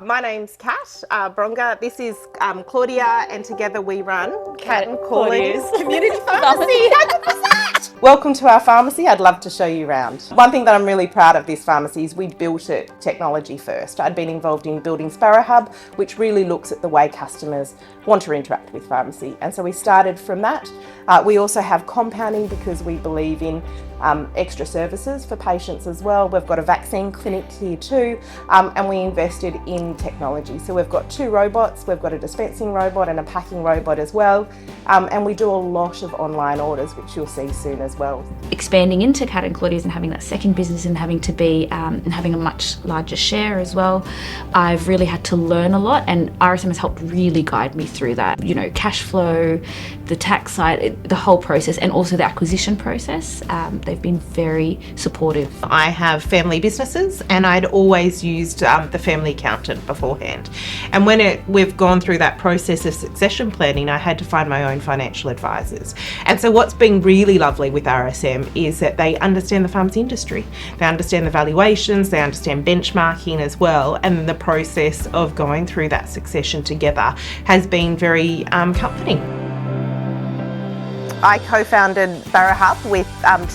My name's Kat Bronger. This is Claudia, and together we run Kat and Claudia's Community Pharmacy. 100%! Welcome to our pharmacy. I'd love to show you around. One thing that I'm really proud of this pharmacy is we built it technology first. I'd been involved in building SparrowHub, which really looks at the way customers want to interact with pharmacy. And so we started from that. We also have compounding because we believe in extra services for patients as well. We've got a vaccine clinic here too, and we invested in technology. So we've got 2 robots, we've got a dispensing robot and a packing robot as well, and we do a lot of online orders, which you'll see soon as well. Expanding into Kat and Claudia's and having that second business and having to be and having a much larger share as well, I've really had to learn a lot, and RSM has helped really guide me through that. You know, cash flow, the tax side, the whole process, and also the acquisition process. They've been very supportive. I have family businesses, and I'd always used the family accountant beforehand. And when we've gone through that process of succession planning, I had to find my own financial advisors. And so what's been really lovely with RSM is that they understand the pharmacy industry. They understand the valuations, they understand benchmarking as well, and the process of going through that succession together has been very comforting. I co-founded SparrowHub with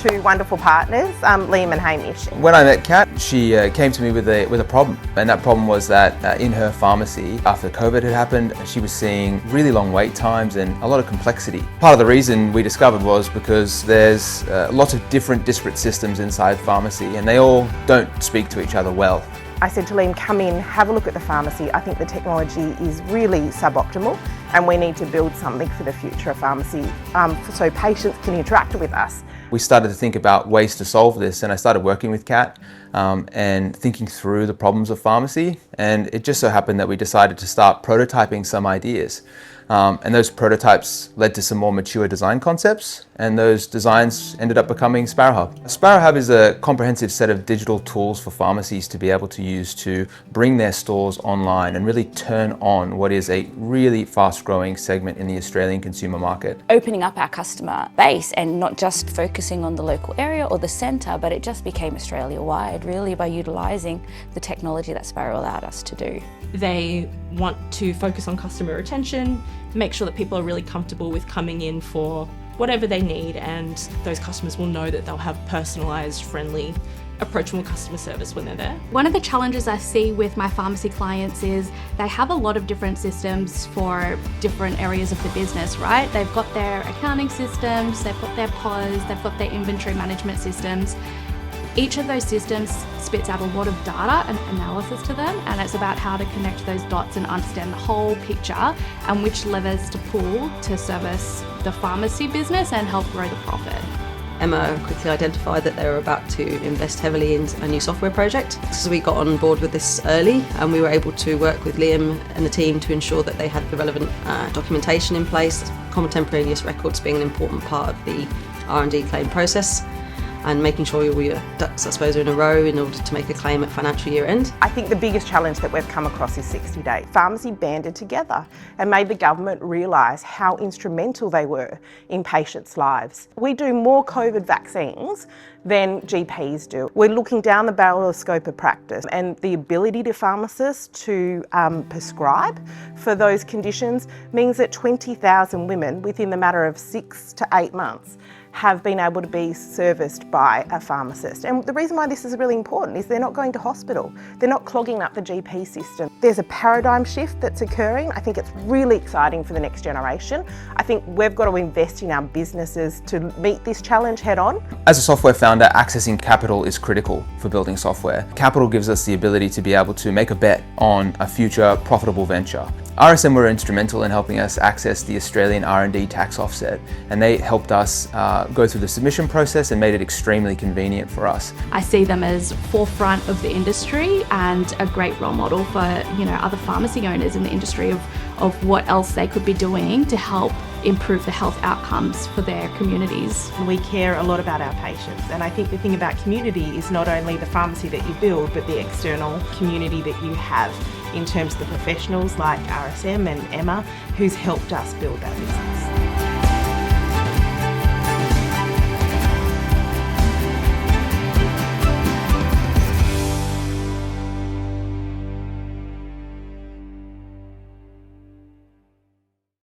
2 wonderful partners, Liam and Hamish. When I met Kat, she came to me with a problem, and that problem was that in her pharmacy, after COVID had happened, she was seeing really long wait times and a lot of complexity. Part of the reason we discovered was because there's lots of different disparate systems inside pharmacy, and they all don't speak to each other well. I said to Liam, come in, have a look at the pharmacy. I think the technology is really suboptimal and we need to build something for the future of pharmacy so patients can interact with us. We started to think about ways to solve this, and I started working with Kat and thinking through the problems of pharmacy, and it just so happened that we decided to start prototyping some ideas. And those prototypes led to some more mature design concepts, and those designs ended up becoming SparrowHub. SparrowHub is a comprehensive set of digital tools for pharmacies to be able to use to bring their stores online and really turn on what is a really fast-growing segment in the Australian consumer market. Opening up our customer base and not just focusing on the local area or the centre, but it just became Australia-wide really by utilising the technology that Sparrow allowed us to do. They want to focus on customer retention, make sure that people are really comfortable with coming in for whatever they need, and those customers will know that they'll have personalised, friendly, approachable customer service when they're there. One of the challenges I see with my pharmacy clients is they have a lot of different systems for different areas of the business, right? They've got their accounting systems, they've got their POS, they've got their inventory management systems. Each of those systems spits out a lot of data and analysis to them, and it's about how to connect those dots and understand the whole picture and which levers to pull to service the pharmacy business and help grow the profit. Emma quickly identified that they were about to invest heavily in a new software project. So we got on board with this early, and we were able to work with Liam and the team to ensure that they had the relevant documentation in place, contemporaneous records being an important part of the R&D claim process, and making sure all your ducks, I suppose, are in a row in order to make a claim at financial year end. I think the biggest challenge that we've come across is 60 days. Pharmacy banded together and made the government realise how instrumental they were in patients' lives. We do more COVID vaccines than GPs do. We're looking down the barrel of scope of practice, and the ability to pharmacists to prescribe for those conditions means that 20,000 women within the matter of 6 to 8 months have been able to be serviced by a pharmacist. And the reason why this is really important is they're not going to hospital. They're not clogging up the GP system. There's a paradigm shift that's occurring. I think it's really exciting for the next generation. I think we've got to invest in our businesses to meet this challenge head on. As a software founder, accessing capital is critical for building software. Capital gives us the ability to be able to make a bet on a future profitable venture. RSM were instrumental in helping us access the Australian R&D tax offset, and they helped us go through the submission process and made it extremely convenient for us. I see them as forefront of the industry and a great role model for other pharmacy owners in the industry of what else they could be doing to help improve the health outcomes for their communities. We care a lot about our patients, and I think the thing about community is not only the pharmacy that you build, but the external community that you have in terms of the professionals like RSM and Emma, who's helped us build that business.